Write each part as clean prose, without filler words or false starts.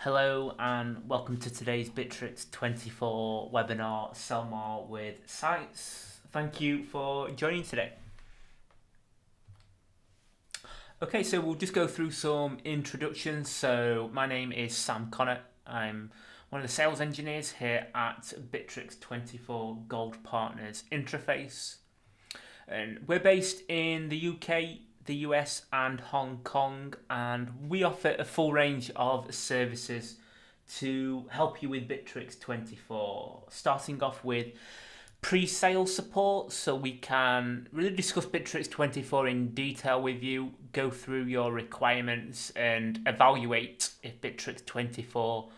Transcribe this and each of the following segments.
Hello and welcome to today's Bitrix24 webinar, Sell More with Sites. Thank you for joining today. Okay, so we'll just go through some introductions. So my name is Sam Connor. I'm one of the sales engineers here at Bitrix24 Gold Partners Interface. And we're based in the UK, the US and Hong Kong, and we offer a full range of services to help you with Bitrix24, starting off with pre-sale support, so we can really discuss Bitrix24 in detail with you, go through your requirements and evaluate if Bitrix24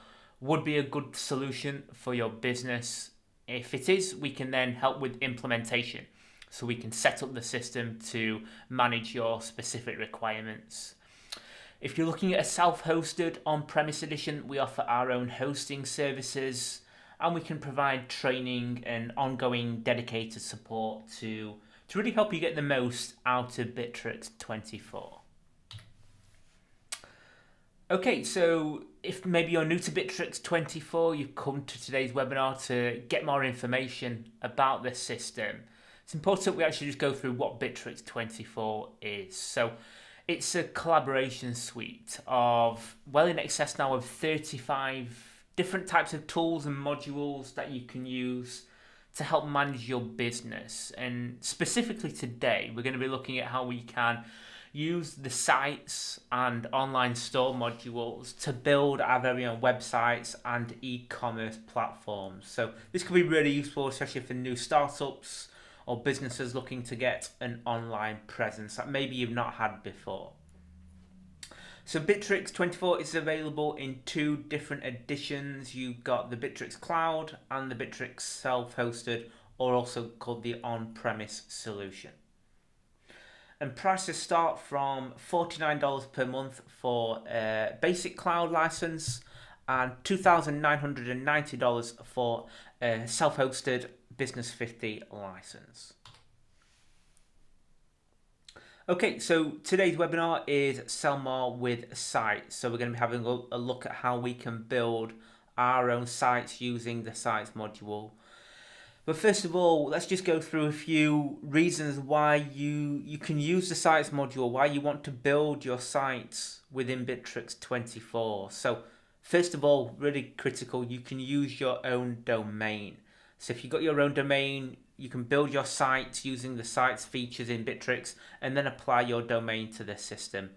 would be a good solution for your business. If it is, we can then help with implementation. So we can set up the system to manage your specific requirements. If you're looking at a self-hosted on-premise edition, we offer our own hosting services, and we can provide training and ongoing dedicated support to really help you get the most out of Bitrix24. Okay, so if maybe you're new to Bitrix24, you've come to today's webinar to get more information about the system. It's important we actually just go through what Bitrix24 is. So it's a collaboration suite of well in excess now of 35 different types of tools and modules that you can use to help manage your business. And specifically today, we're going to be looking at how we can use the sites and online store modules to build our very own websites and e-commerce platforms. So this could be really useful, especially for new startups or businesses looking to get an online presence that maybe you've not had before. So Bitrix24 is available in two different editions. You've got the Bitrix Cloud and the Bitrix Self-Hosted, or also called the On-Premise solution. And prices start from $49 per month for a basic cloud license and $2,990 for a self-hosted Business 50 license. Okay, so today's webinar is Sell More with Sites. So we're going to be having a look at how we can build our own sites using the sites module. But first of all, let's just go through a few reasons why you can use the sites module, why you want to build your sites within Bitrix24. So first of all, really critical, you can use your own domain. So if you've got your own domain, you can build your site using the sites features in Bitrix and then apply your domain to the system.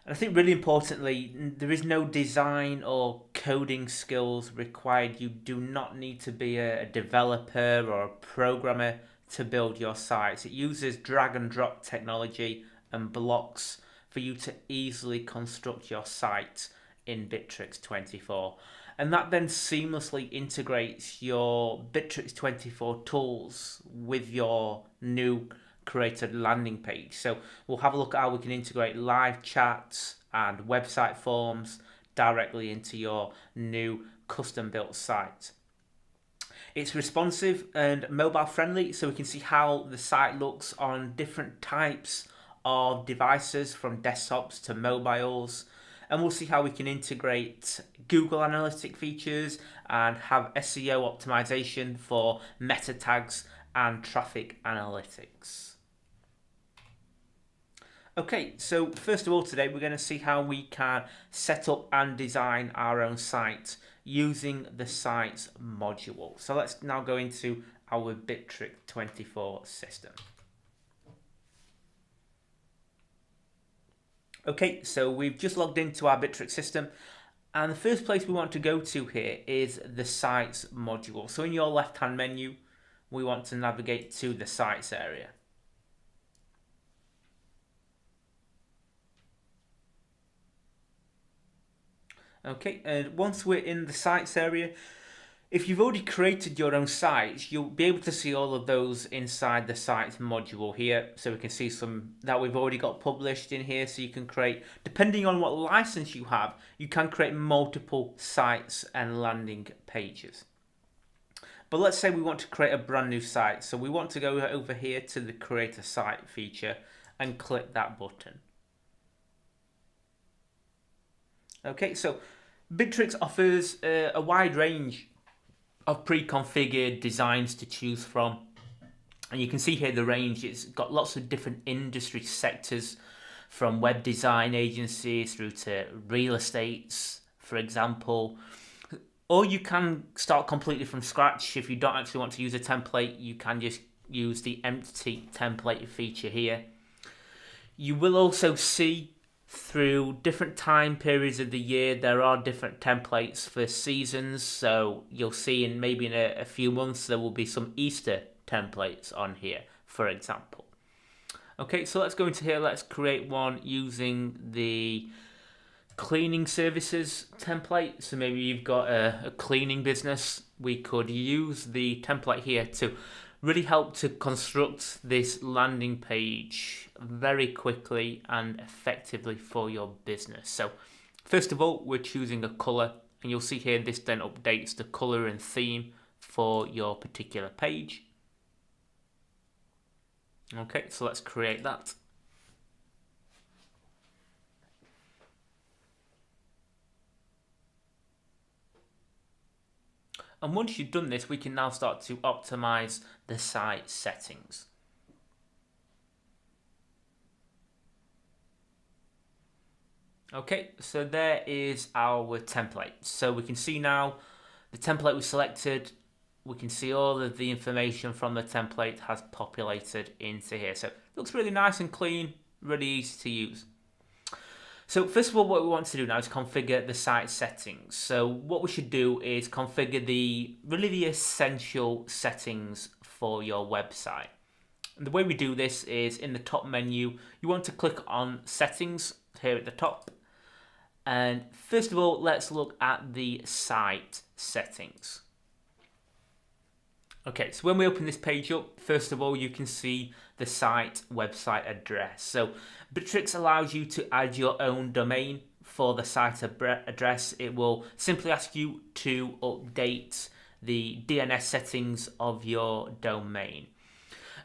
And I think really importantly, there is no design or coding skills required. You do not need to be a developer or a programmer to build your sites. It uses drag and drop technology and blocks for you to easily construct your site in Bitrix24. And that then seamlessly integrates your Bitrix24 tools with your new created landing page. So we'll have a look at how we can integrate live chats and website forms directly into your new custom built site. It's responsive and mobile friendly, so we can see how the site looks on different types of devices from desktops to mobiles. And we'll see how we can integrate Google Analytics features and have SEO optimization for meta tags and traffic analytics. Okay, so first of all today we're going to see how we can set up and design our own site using the sites module. So let's now go into our Bitrix24 system. Okay, so we've just logged into our Bitrix system, and the first place we want to go to here is the sites module. So in your left hand menu, we want to navigate to the sites area. Okay, and once we're in the sites area, if you've already created your own sites, you'll be able to see all of those inside the sites module here. So we can see some that we've already got published in here. So you can create, depending on what license you have, you can create multiple sites and landing pages. But let's say we want to create a brand new site. So we want to go over here to the create a site feature and click that button. Okay, so Bitrix offers a wide range of pre-configured designs to choose from. And you can see here the range. It's got lots of different industry sectors, from web design agencies through to real estates, for example. Or you can start completely from scratch. If you don't actually want to use a template, you can just use the empty template feature here. You will also see through different time periods of the year there are different templates for seasons. So you'll see in maybe in a few months there will be some Easter templates on here, for example. Okay, so let's go into here. Let's create one using the cleaning services template. So maybe you've got a cleaning business. We could use the template here to really help to construct this landing page very quickly and effectively for your business. So first of all, we're choosing a color, and you'll see here this then updates the color and theme for your particular page. Okay, so let's create that. And once you've done this, we can now start to optimize the site settings. Okay, so there is our template. So we can see now the template we selected. We can see all of the information from the template has populated into here. So it looks really nice and clean, really easy to use. So first of all, what we want to do now is configure the site settings. So what we should do is configure the essential settings for your website. And the way we do this is in the top menu, you want to click on settings here at the top. And first of all, let's look at the site settings. Okay, so when we open this page up, first of all, you can see the site website address. So Bitrix allows you to add your own domain for the site address. It will simply ask you to update the DNS settings of your domain.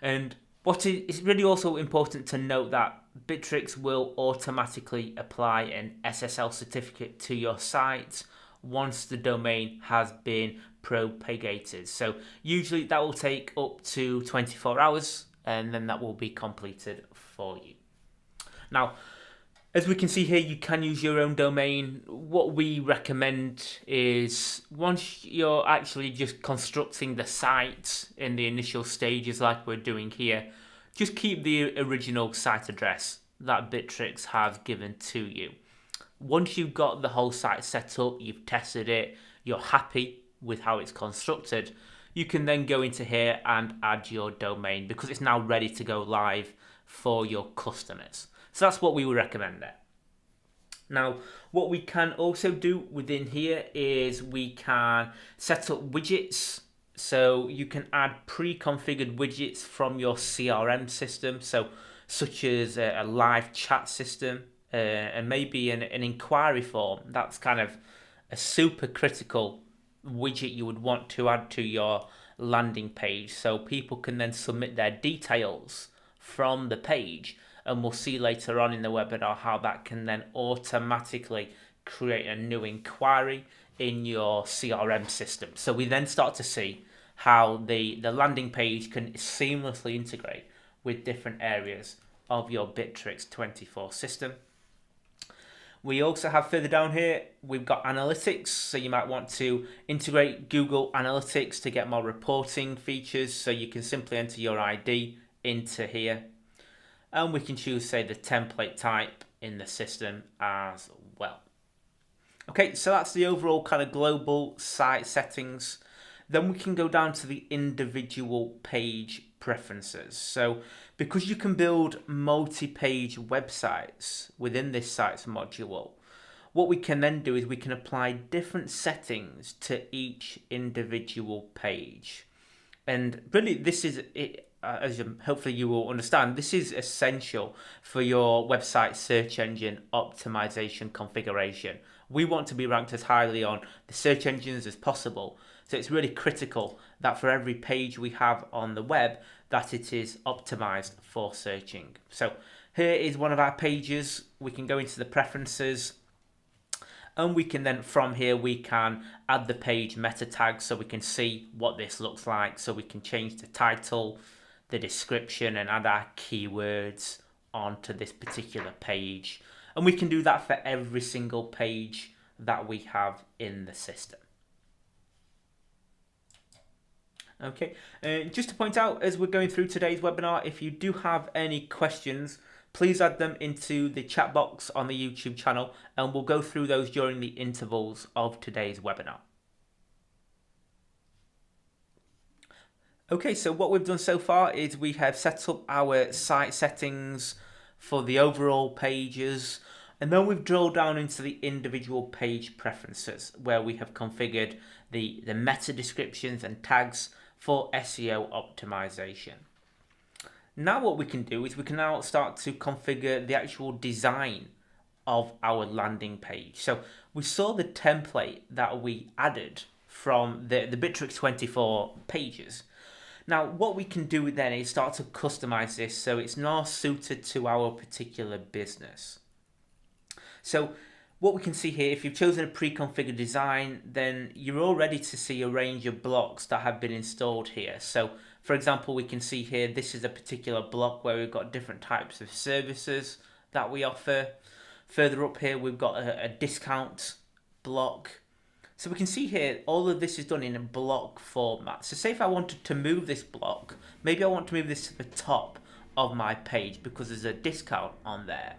And what is really also important to note that Bitrix will automatically apply an SSL certificate to your site once the domain has been propagated. So usually that will take up to 24 hours and then that will be completed for you. Now, as we can see here, you can use your own domain. What we recommend is once you're actually just constructing the site in the initial stages like we're doing here, just keep the original site address that Bitrix has given to you. Once you've got the whole site set up, you've tested it, you're happy with how it's constructed, you can then go into here and add your domain because it's now ready to go live for your customers. So that's what we would recommend there. Now, what we can also do within here is we can set up widgets. So you can add pre-configured widgets from your CRM system, so such as a live chat system and maybe an inquiry form. That's kind of a super critical widget you would want to add to your landing page so people can then submit their details from the page, and we'll see later on in the webinar how that can then automatically create a new inquiry in your CRM system. So we then start to see how the landing page can seamlessly integrate with different areas of your Bitrix24 system. We also have further down here, we've got analytics. So you might want to integrate Google Analytics to get more reporting features. So you can simply enter your ID into here. And we can choose, say, the template type in the system as well. Okay, so that's the overall kind of global site settings. Then we can go down to the individual page preferences. So because you can build multi-page websites within this sites module, what we can then do is we can apply different settings to each individual page. And really this is it. As hopefully you will understand, this is essential for your website search engine optimization configuration. We want to be ranked as highly on the search engines as possible. So it's really critical that for every page we have on the web, that it is optimized for searching. So here is one of our pages. We can go into the preferences And we can then, from here, we can add the page meta tags so we can see what this looks like. So we can change the title, the description, and add our keywords onto this particular page. And we can do that for every single page that we have in the system. Okay, just to point out, as we're going through today's webinar, if you do have any questions, please add them into the chat box on the YouTube channel, and we'll go through those during the intervals of today's webinar. Okay, so what we've done so far is we have set up our site settings for the overall pages, and then we've drilled down into the individual page preferences where we have configured the meta descriptions and tags for SEO optimization. Now what we can do is we can now start to configure the actual design of our landing page. So we saw the template that we added from the Bitrix24 pages. Now what we can do then is start to customize this so it's now suited to our particular business. So what we can see here, if you've chosen a pre-configured design, then you're all ready to see a range of blocks that have been installed here. So for example, we can see here, this is a particular block where we've got different types of services that we offer. Further up here, we've got a discount block. So we can see here, all of this is done in a block format. So say if I wanted to move this block, maybe I want to move this to the top of my page because there's a discount on there.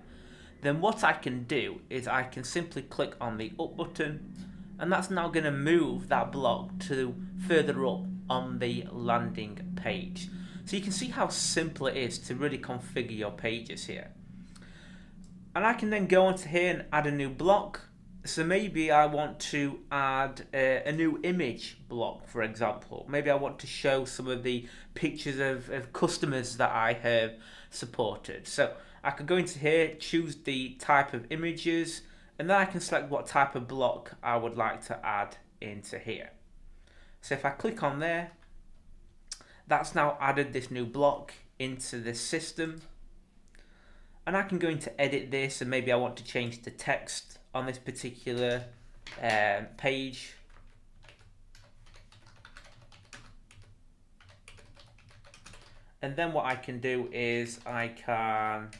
Then what I can do is I can simply click on the up button, and that's now going to move that block to further up on the landing page. So you can see how simple it is to really configure your pages here. And I can then go onto here and add a new block. So maybe I want to add a new image block, for example. Maybe I want to show some of the pictures of customers that I have supported. So I could go into here, choose the type of images, and then I can select what type of block I would like to add into here. So if I click on there, that's now added this new block into the system. And I can go into edit this, and maybe I want to change the text on this particular page. And then what I can do is I can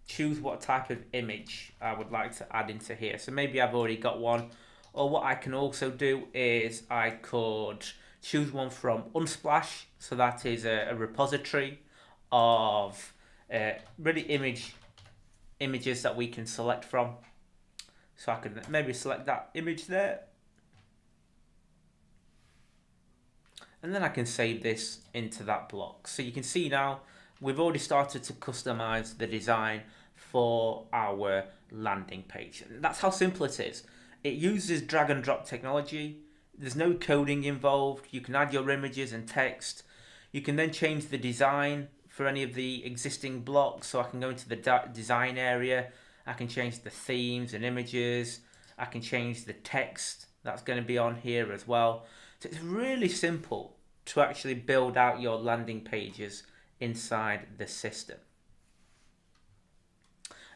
choose what type of image I would like to add into here. So maybe I've already got one, or what I can also do is I could choose one from Unsplash. So that is a repository of really images that we can select from. So I can maybe select that image there. And then I can save this into that block. So you can see now we've already started to customize the design for our landing page. And that's how simple it is. It uses drag and drop technology. There's no coding involved. You can add your images and text. You can then change the design for any of the existing blocks. So I can go into the design area. I can change the themes and images. I can change the text that's going to be on here as well. So it's really simple to actually build out your landing pages inside the system.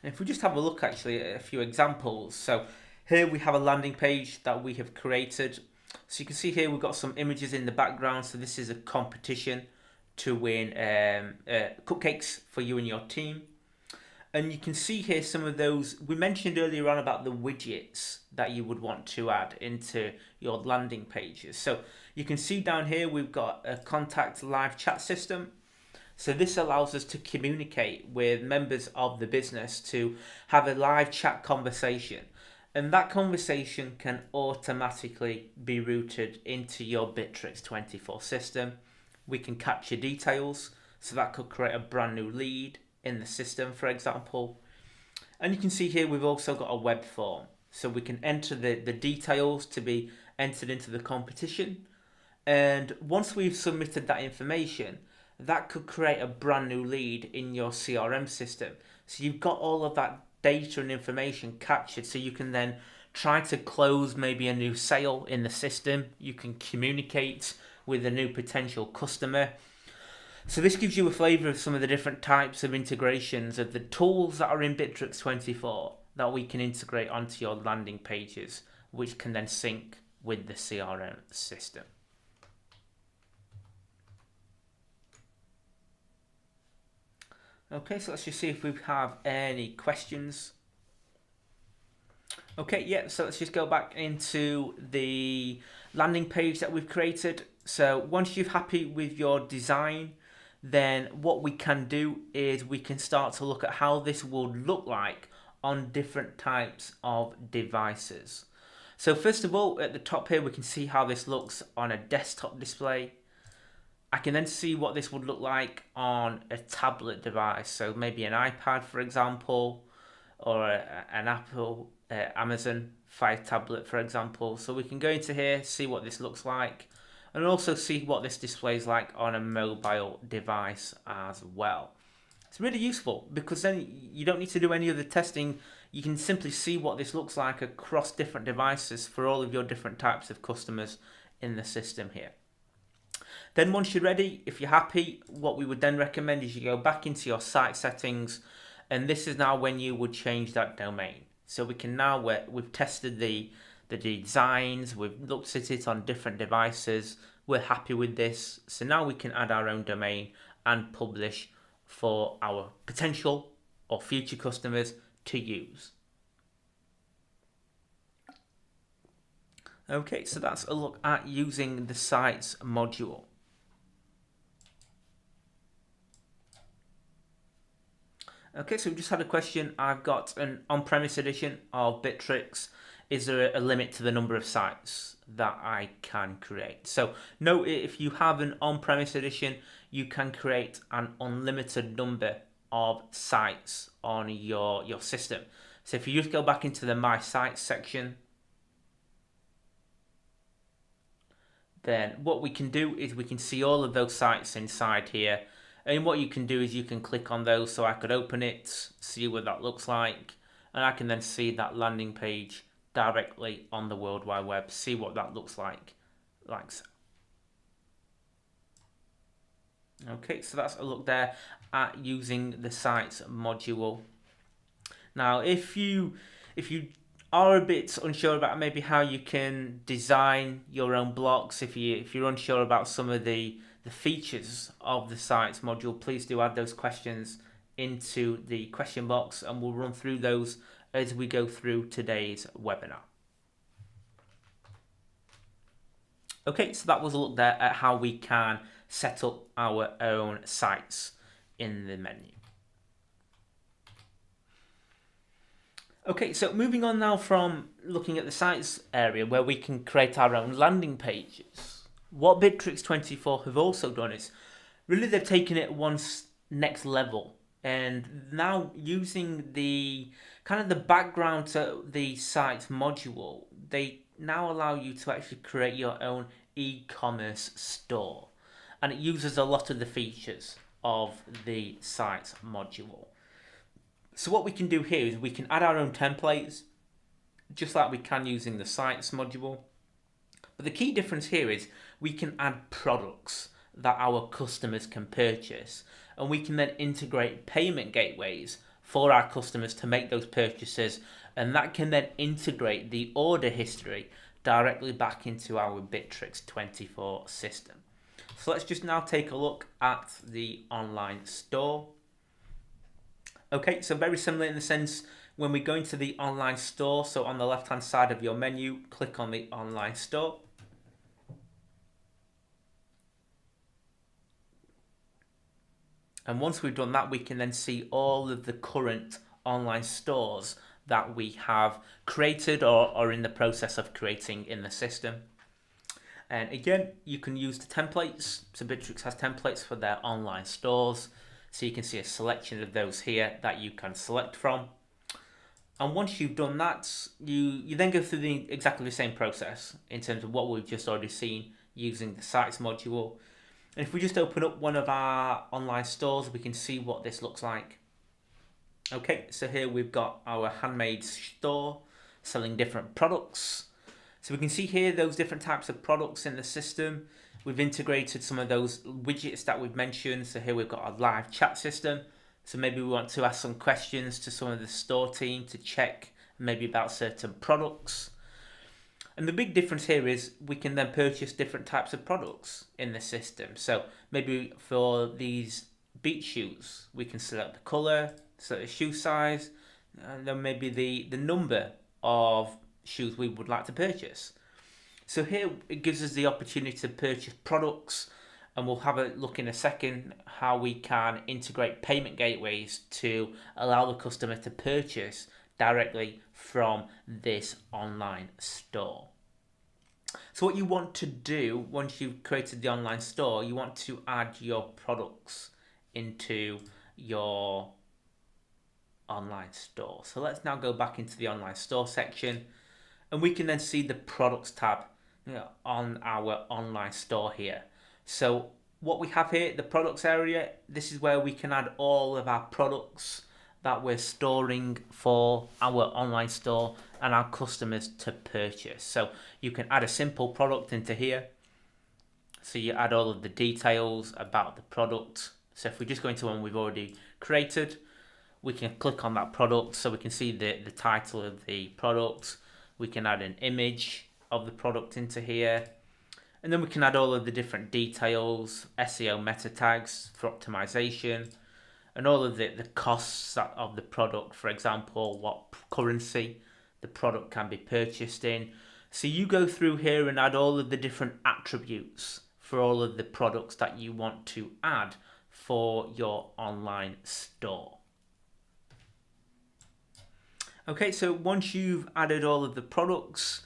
And if we just have a look actually at a few examples. So here we have a landing page that we have created. So you can see here we've got some images in the background. So this is a competition to win cupcakes for you and your team. And you can see here some of those, we mentioned earlier on about the widgets that you would want to add into your landing pages. So you can see down here we've got a contact live chat system. So this allows us to communicate with members of the business to have a live chat conversation. And that conversation can automatically be routed into your Bitrix24 system. We can capture details, so that could create a brand new lead in the system, for example. And you can see here we've also got a web form, so we can enter the details to be entered into the competition, and once we've submitted that information, that could create a brand new lead in your CRM system. So you've got all of that data and information captured, so you can then try to close maybe a new sale in the system. You can communicate with a new potential customer. So this gives you a flavour of some of the different types of integrations of the tools that are in Bitrix24 that we can integrate onto your landing pages, which can then sync with the CRM system. Okay, so let's just see if we have any questions. Okay, yeah, so let's just go back into the landing page that we've created. So once you're happy with your design, then what we can do is we can start to look at how this would look like on different types of devices. So first of all, at the top here, we can see how this looks on a desktop display. I can then see what this would look like on a tablet device. So maybe an iPad, for example, or an Apple, Amazon Fire tablet, for example. So we can go into here, see what this looks like, and also see what this displays like on a mobile device as well. It's really useful because then you don't need to do any other testing. You can simply see what this looks like across different devices for all of your different types of customers in the system here. Then once you're ready, if you're happy, what we would then recommend is you go back into your site settings, and this is now when you would change that domain. So we can now, we've tested the designs, we've looked at it on different devices, we're happy with this. So now we can add our own domain and publish for our potential or future customers to use. Okay, so that's a look at using the sites module. Okay, so we just had a question. I've got an on-premise edition of Bitrix. Is there a limit to the number of sites that I can create? So no, if you have an on-premise edition, you can create an unlimited number of sites on your system. So if you just go back into the My Sites section, then what we can do is we can see all of those sites inside here. And what you can do is you can click on those. So I could open it, see what that looks like, and I can then see that landing page directly on the World Wide Web, see what that looks like so. Okay, so that's a look there at using the sites module. Now, if you are a bit unsure about maybe how you can design your own blocks, if you're unsure about some of the features of the sites module, please do add those questions into the question box, and we'll run through those as we go through today's webinar. Okay, so that was a look there at how we can set up our own sites in the menu. Okay, so moving on now from looking at the sites area where we can create our own landing pages. What Bitrix24 have also done is really they've taken it one next level, and now using the kind of the background to the sites module, they now allow you to actually create your own e-commerce store, and it uses a lot of the features of the sites module. So what we can do here is we can add our own templates, just like we can using the sites module. But the key difference here is we can add products that our customers can purchase, and we can then integrate payment gateways for our customers to make those purchases, and that can then integrate the order history directly back into our Bitrix24 system. So let's just now take a look at the online store. Okay, so very similar in the sense when we go into the online store, so on the left hand side of your menu, click on the online store. And once we've done that, we can then see all of the current online stores that we have created or are in the process of creating in the system. And again, you can use the templates. So Bitrix has templates for their online stores. So you can see a selection of those here that you can select from. And once you've done that, you then go through exactly the same process in terms of what we've just already seen using the sites module. And if we just open up one of our online stores, we can see what this looks like. Okay, so here we've got our handmade store selling different products. So we can see here those different types of products in the system. We've integrated some of those widgets that we've mentioned. So here we've got our live chat system. So maybe we want to ask some questions to some of the store team to check maybe about certain products. And the big difference here is we can then purchase different types of products in the system. So maybe for these beach shoes, we can select the color, select the shoe size, and then maybe the number of shoes we would like to purchase. So here it gives us the opportunity to purchase products, and we'll have a look in a second how we can integrate payment gateways to allow the customer to purchase directly from this online store. So what you want to do once you've created the online store, you want to add your products into your online store. So let's now go back into the online store section, and we can then see the products tab on our online store here. So what we have here, the products area, this is where we can add all of our products that we're storing for our online store and our customers to purchase. So you can add a simple product into here. So you add all of the details about the product. So if we just go into one we've already created, we can click on that product so we can see the title of the product. We can add an image of the product into here. And then we can add all of the different details, SEO meta tags for optimization, and all of the costs of the product, for example, what currency the product can be purchased in. So you go through here and add all of the different attributes for all of the products that you want to add for your online store. Okay, so once you've added all of the products,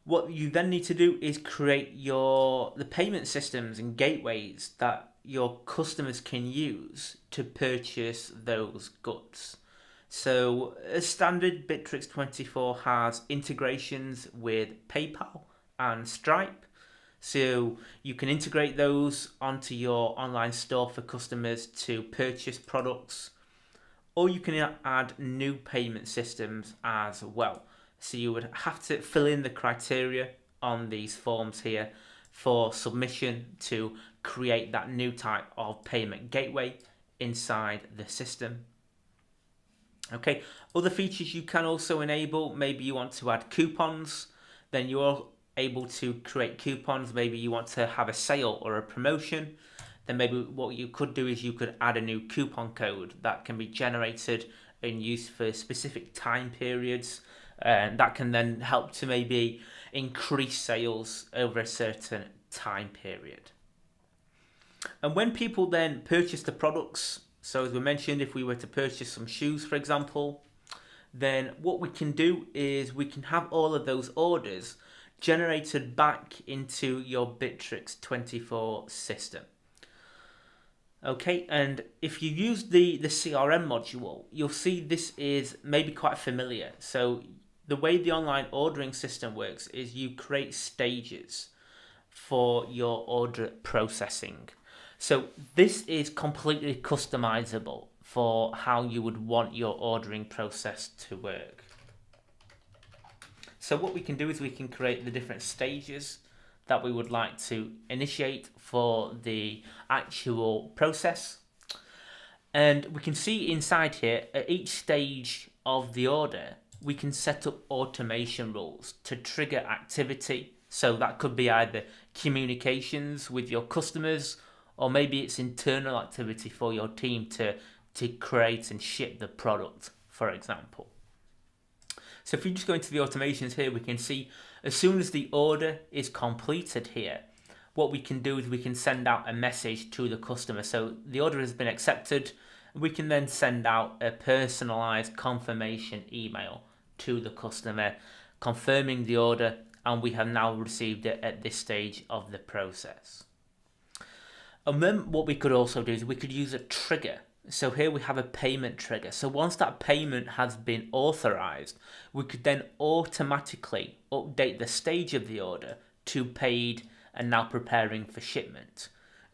what you then need to do is create the payment systems and gateways that your customers can use to purchase those goods. So as standard, Bitrix24 has integrations with PayPal and Stripe. So you can integrate those onto your online store for customers to purchase products, or you can add new payment systems as well. So you would have to fill in the criteria on these forms here for submission to create that new type of payment gateway inside the system. Okay, other features you can also enable, maybe you want to add coupons, then you're able to create coupons. Maybe you want to have a sale or a promotion, then maybe what you could do is you could add a new coupon code that can be generated and used for specific time periods, and that can then help to maybe increase sales over a certain time period. And when people then purchase the products, so as we mentioned, if we were to purchase some shoes, for example, then what we can do is we can have all of those orders generated back into your Bitrix24 system. Okay, and if you use the CRM module, you'll see this is maybe quite familiar. So the way the online ordering system works is you create stages for your order processing. So this is completely customizable for how you would want your ordering process to work. So what we can do is we can create the different stages that we would like to initiate for the actual process. And we can see inside here, at each stage of the order, we can set up automation rules to trigger activity. So that could be either communications with your customers, or maybe it's internal activity for your team to create and ship the product, for example. So if we just go into the automations here, we can see as soon as the order is completed here, what we can do is we can send out a message to the customer. So the order has been accepted. We can then send out a personalized confirmation email to the customer confirming the order, and we have now received it at this stage of the process. And then what we could also do is we could use a trigger. So here we have a payment trigger. So once that payment has been authorized, we could then automatically update the stage of the order to paid and now preparing for shipment.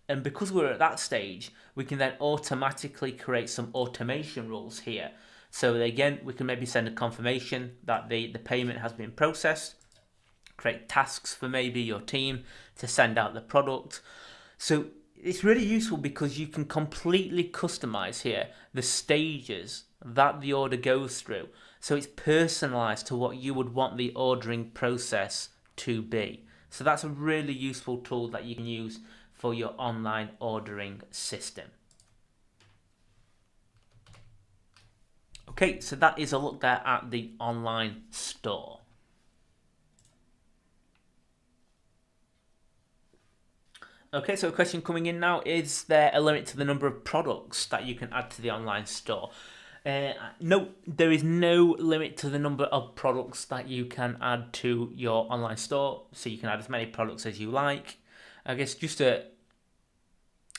And because we're at that stage, we can then automatically create some automation rules here. So again, we can maybe send a confirmation that the payment has been processed, create tasks for maybe your team to send out the product. So it's really useful because you can completely customize here the stages that the order goes through. So it's personalized to what you would want the ordering process to be. So that's a really useful tool that you can use for your online ordering system. Okay, so that is a look there at the online store. Okay, so a question coming in now, is there a limit to the number of products that you can add to the online store? No, there is no limit to the number of products that you can add to your online store, so you can add as many products as you like. I guess just a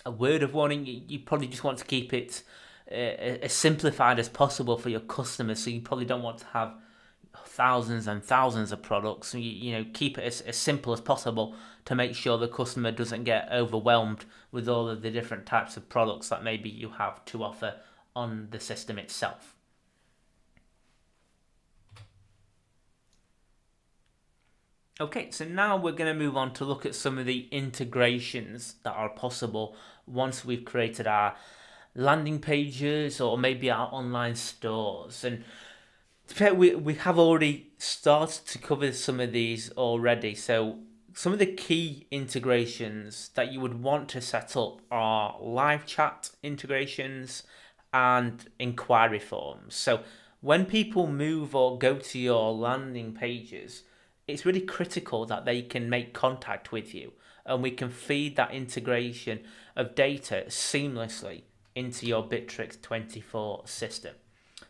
word of warning, you probably just want to keep it as simplified as possible for your customers, so you probably don't want to have thousands and thousands of products. You know, keep it as simple as possible to make sure the customer doesn't get overwhelmed with all of the different types of products that maybe you have to offer on the system itself. Okay, so now we're going to move on to look at some of the integrations that are possible once we've created our landing pages or maybe our online stores. And we have already started to cover some of these already. So some of the key integrations that you would want to set up are live chat integrations and inquiry forms. So when people move or go to your landing pages, it's really critical that they can make contact with you, and we can feed that integration of data seamlessly into your Bitrix24 system.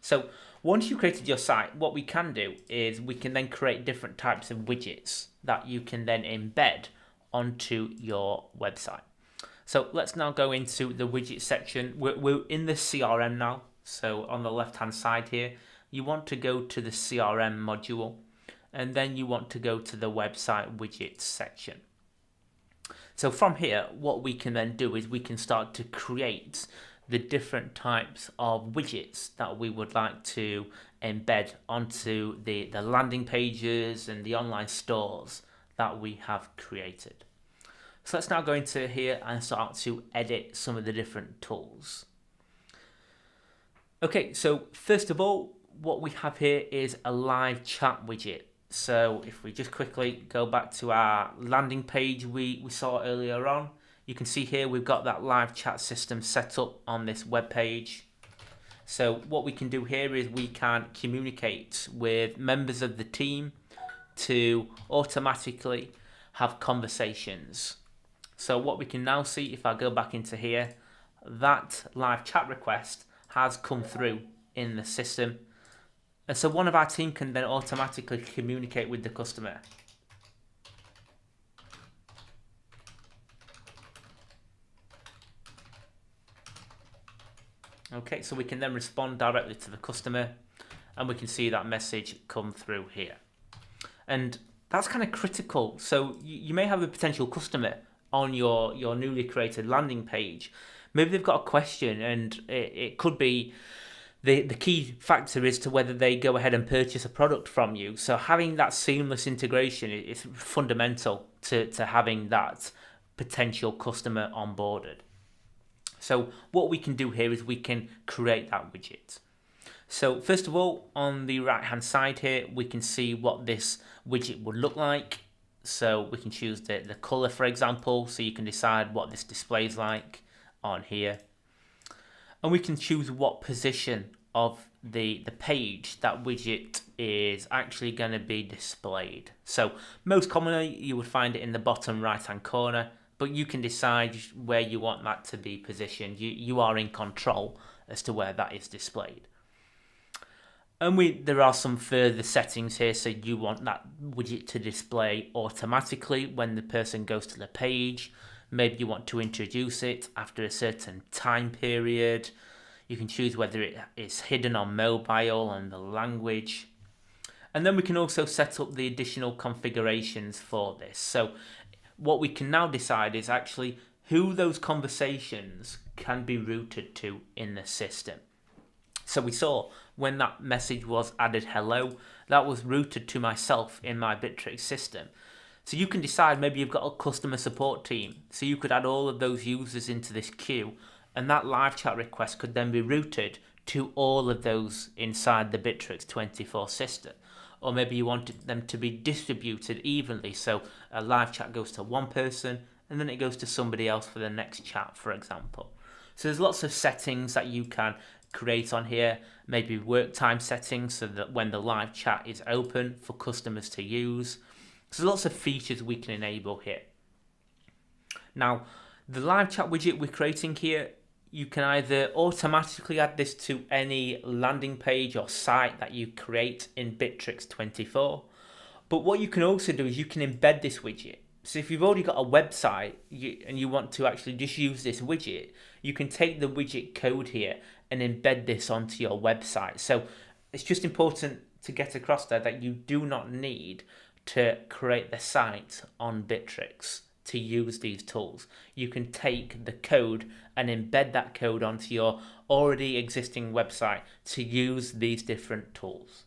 So once you've created your site, what we can do is we can then create different types of widgets that you can then embed onto your website. So let's now go into the widget section. We're in the CRM now. So on the left hand side here, you want to go to the CRM module, and then you want to go to the website widgets section. So from here, what we can then do is we can start to create the different types of widgets that we would like to embed onto the landing pages and the online stores that we have created. So let's now go into here and start to edit some of the different tools. Okay, so first of all, what we have here is a live chat widget. So if we just quickly go back to our landing page we saw earlier on, you can see here we've got that live chat system set up on this web page. So what we can do here is we can communicate with members of the team to automatically have conversations. So what we can now see, if I go back into here, that live chat request has come through in the system. And so one of our team can then automatically communicate with the customer. Okay, so we can then respond directly to the customer, and we can see that message come through here. And that's kind of critical. So you may have a potential customer on your newly created landing page. Maybe they've got a question, and it could be the key factor is to whether they go ahead and purchase a product from you. So having that seamless integration is fundamental to having that potential customer onboarded. So what we can do here is we can create that widget. So first of all, on the right hand side here, we can see what this widget would look like. So we can choose the color, for example, so you can decide what this displays like on here. And we can choose what position of the page that widget is actually going to be displayed. So most commonly you would find it in the bottom right hand corner, but you can decide where you want that to be positioned. You are in control as to where that is displayed. And there are some further settings here. So you want that widget to display automatically when the person goes to the page. Maybe you want to introduce it after a certain time period. You can choose whether it is hidden on mobile and the language. And then we can also set up the additional configurations for this. So what we can now decide is actually who those conversations can be routed to in the system. So we saw when that message was added hello, that was routed to myself in my Bitrix system. So you can decide, maybe you've got a customer support team, so you could add all of those users into this queue, and that live chat request could then be routed to all of those inside the Bitrix24 system. Or maybe you wanted them to be distributed evenly, so a live chat goes to one person and then it goes to somebody else for the next chat, for example. So there's lots of settings that you can create on here, maybe work time settings so that when the live chat is open for customers to use. So there's lots of features we can enable here. Now, the live chat widget we're creating here, you can either automatically add this to any landing page or site that you create in Bitrix24. But what you can also do is you can embed this widget. So if you've already got a website and you want to actually just use this widget, you can take the widget code here and embed this onto your website. So it's just important to get across there that you do not need to create the site on Bitrix to use these tools. You can take the code and embed that code onto your already existing website to use these different tools.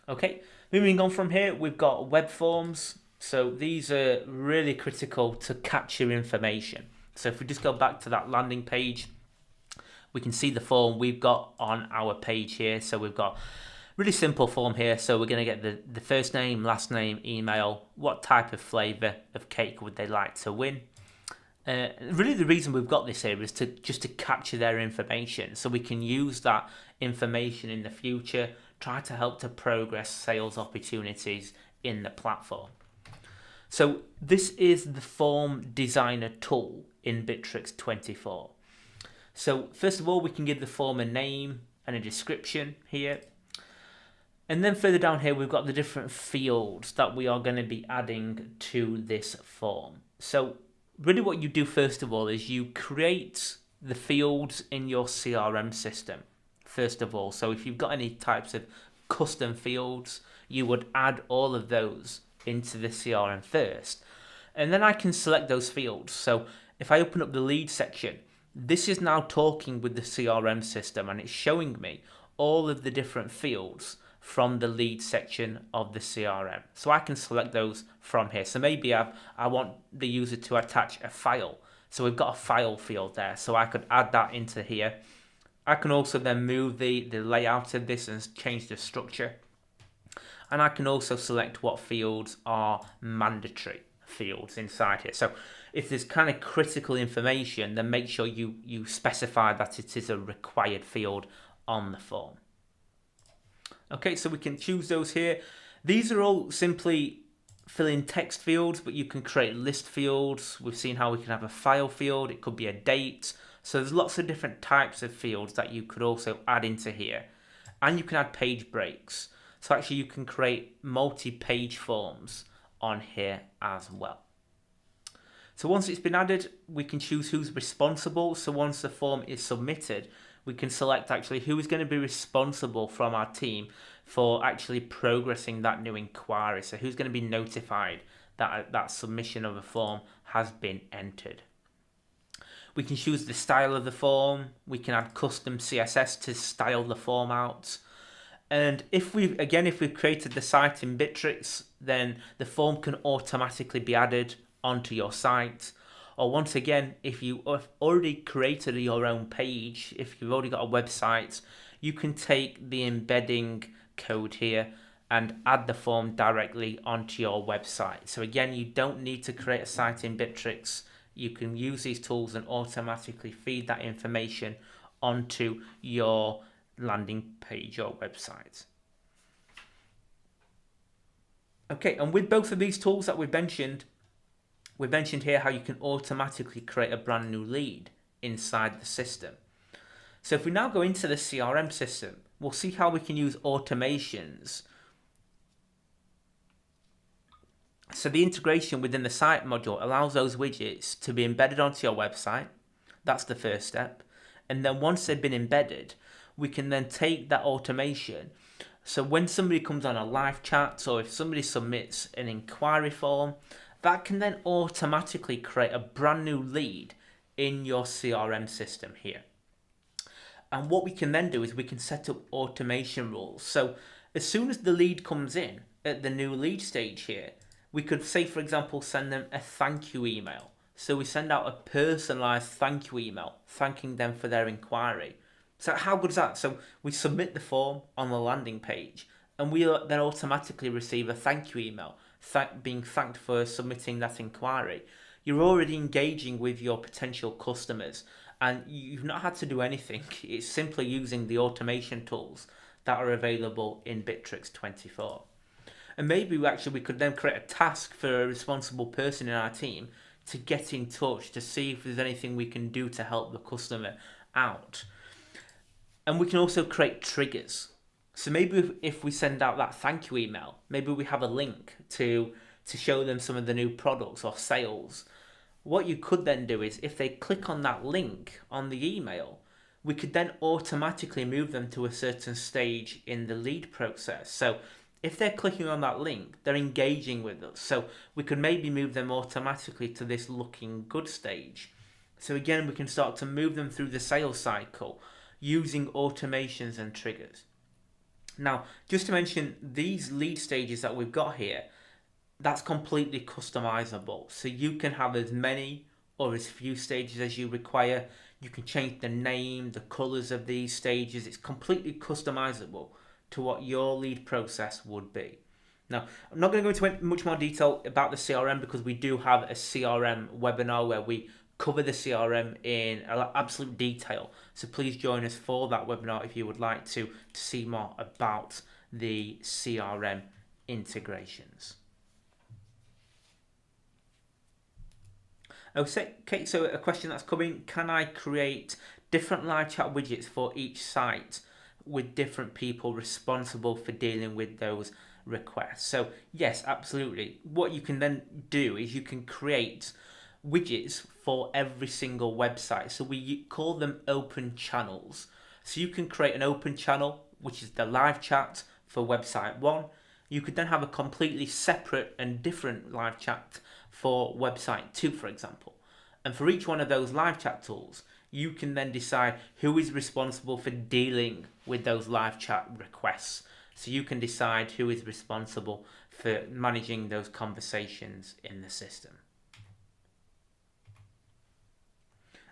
Okay, moving on from here, we've got web forms. So these are really critical to capture information. So if we just go back to that landing page, we can see the form we've got on our page here. So we've got really simple form here. So we're going to get the first name, last name, email, what type of flavour of cake would they like to win. Really the reason we've got this here is to capture their information so we can use that information in the future, try to help to progress sales opportunities in the platform. So this is the form designer tool in Bitrix24. So first of all, we can give the form a name and a description here. And then further down here, we've got the different fields that we are going to be adding to this form. So really what you do first of all is you create the fields in your CRM system, first of all. So if you've got any types of custom fields, you would add all of those into the CRM first. And then I can select those fields. So if I open up the lead section, this is now talking with the CRM system and it's showing me all of the different fields from the lead section of the CRM. So I can select those from here. So maybe I want the user to attach a file. So we've got a file field there. So I could add that into here. I can also then move the layout of this and change the structure. And I can also select what fields are mandatory fields inside here. So if there's kind of critical information, then make sure you specify that it is a required field on the form. Okay, so we can choose those here. These are all simply fill in text fields, but you can create list fields. We've seen how we can have a file field. It could be a date. So there's lots of different types of fields that you could also add into here. And you can add page breaks. So actually you can create multi-page forms on here as well. So once it's been added, we can choose who's responsible. So once the form is submitted, we can select actually who is going to be responsible from our team for actually progressing that new inquiry. So who's going to be notified that that submission of a form has been entered. We can choose the style of the form. We can add custom CSS to style the form out. And if we've created the site in Bitrix, then the form can automatically be added onto your site. Or once again, if you have already created your own page, if you've already got a website, you can take the embedding code here and add the form directly onto your website. So again, you don't need to create a site in Bitrix. You can use these tools and automatically feed that information onto your landing page or website. Okay, and with both of these tools that we've mentioned here how you can automatically create a brand new lead inside the system. So if we now go into the CRM system, we'll see how we can use automations. So the integration within the site module allows those widgets to be embedded onto your website. That's the first step. And then once they've been embedded, we can then take that automation. So when somebody comes on a live chat or if somebody submits an inquiry form, that can then automatically create a brand new lead in your CRM system here. And what we can then do is we can set up automation rules. So as soon as the lead comes in at the new lead stage here, we could say, for example, send them a thank you email. So we send out a personalized thank you email, thanking them for their inquiry. So how good is that? So we submit the form on the landing page, and we then automatically receive a thank you email, being thanked for submitting that inquiry. You're already engaging with your potential customers, and you've not had to do anything. It's simply using the automation tools that are available in Bitrix24. And maybe we could then create a task for a responsible person in our team to get in touch to see if there's anything we can do to help the customer out. And we can also create triggers. So maybe if we send out that thank you email, maybe we have a link to show them some of the new products or sales. What you could then do is, if they click on that link on the email, we could then automatically move them to a certain stage in the lead process. So if they're clicking on that link, they're engaging with us. So we could maybe move them automatically to this looking good stage. So again, we can start to move them through the sales cycle using automations and triggers. Now, just to mention, these lead stages that we've got here, that's completely customizable. So you can have as many or as few stages as you require. You can change the name, the colors of these stages. It's completely customizable to what your lead process would be. Now, I'm not going to go into much more detail about the CRM because we do have a CRM webinar where we cover the CRM in absolute detail. So please join us for that webinar if you would like to see more about the CRM integrations. Okay, so a question that's coming: can I create different live chat widgets for each site with different people responsible for dealing with those requests? So yes, absolutely. What you can then do is you can create widgets for every single website. So we call them open channels. So you can create an open channel, which is the live chat for website 1. You could then have a completely separate and different live chat for website 2, for example. And for each one of those live chat tools, you can then decide who is responsible for dealing with those live chat requests. So you can decide who is responsible for managing those conversations in the system.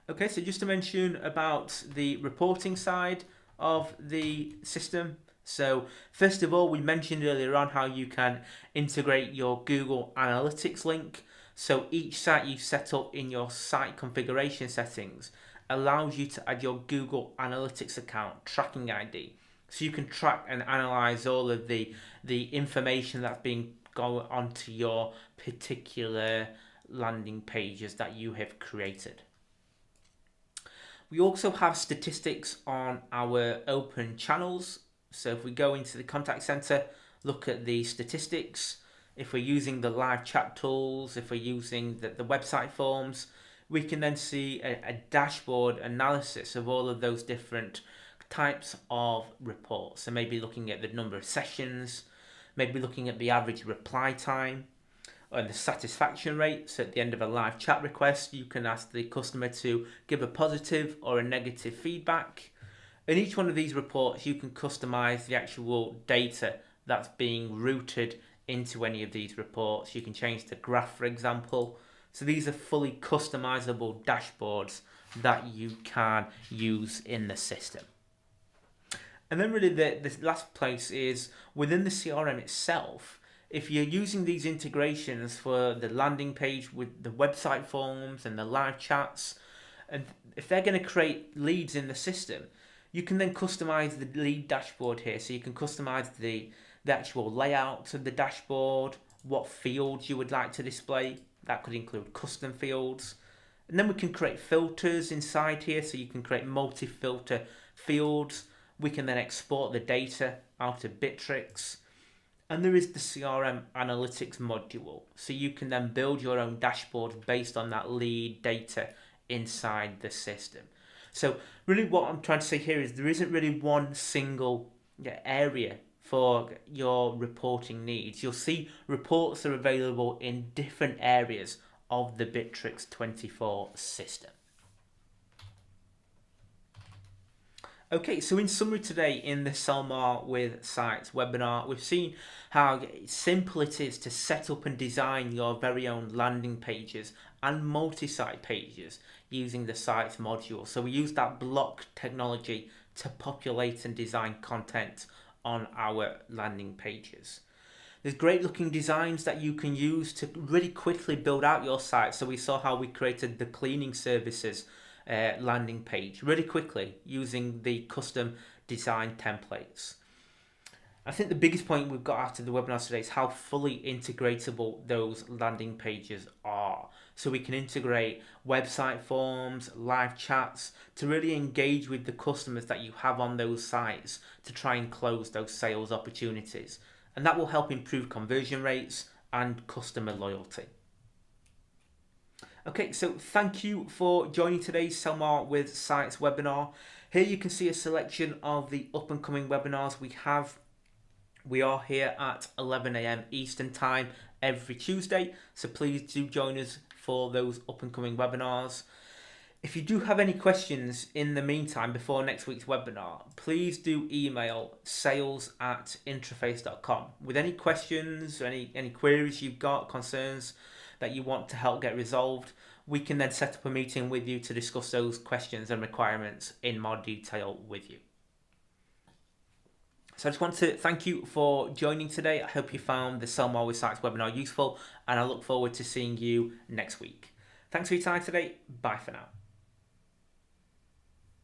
Okay, so just to mention about the reporting side of the system. So first of all, we mentioned earlier on how you can integrate your Google Analytics link. So each site you set up in your site configuration settings allows you to add your Google Analytics account tracking ID. So you can track and analyze all of the information that's being going onto your particular landing pages that you have created. We also have statistics on our open channels. So if we go into the contact center, look at the statistics. If we're using the live chat tools, if we're using the website forms, we can then see a dashboard analysis of all of those different types of reports. So maybe looking at the number of sessions, maybe looking at the average reply time, and the satisfaction rate. So at the end of a live chat request, you can ask the customer to give a positive or a negative feedback. In each one of these reports, you can customize the actual data that's being routed into any of these reports. You can change the graph, for example. So these are fully customizable dashboards that you can use in the system. And then really the last place is within the CRM itself. If you're using these integrations for the landing page with the website forms and the live chats, and if they're going to create leads in the system, you can then customize the lead dashboard here. So you can customize the actual layout of the dashboard, what fields you would like to display. That could include custom fields. And then we can create filters inside here. So you can create multi-filter fields. We can then export the data out of Bitrix. And there is the CRM Analytics module. So you can then build your own dashboards based on that lead data inside the system. So really what I'm trying to say here is there isn't really one single area for your reporting needs. You'll see reports are available in different areas of the Bitrix24 system. Okay, so in summary today in the Sell More with Sites webinar, we've seen how simple it is to set up and design your very own landing pages and multi-site pages using the Sites module. So we use that block technology to populate and design content on our landing pages. There's great looking designs that you can use to really quickly build out your site. So we saw how we created the cleaning services landing page really quickly using the custom design templates. I think the biggest point we've got out of the webinar today is how fully integratable those landing pages are. So we can integrate website forms, live chats to really engage with the customers that you have on those sites to try and close those sales opportunities. And that will help improve conversion rates and customer loyalty. Okay, so thank you for joining today's Sell More with Sites webinar. Here you can see a selection of the up and coming webinars we have. We are here at 11 AM Eastern Time every Tuesday, so please do join us for those up and coming webinars. If you do have any questions in the meantime before next week's webinar, please do email sales@intraface.com with any questions, any queries you've got, concerns that you want to help get resolved. We can then set up a meeting with you to discuss those questions and requirements in more detail with you. So I just want to thank you for joining today. I hope you found the Sell More with Sites webinar useful, and I look forward to seeing you next week. Thanks for your time today. Bye for now.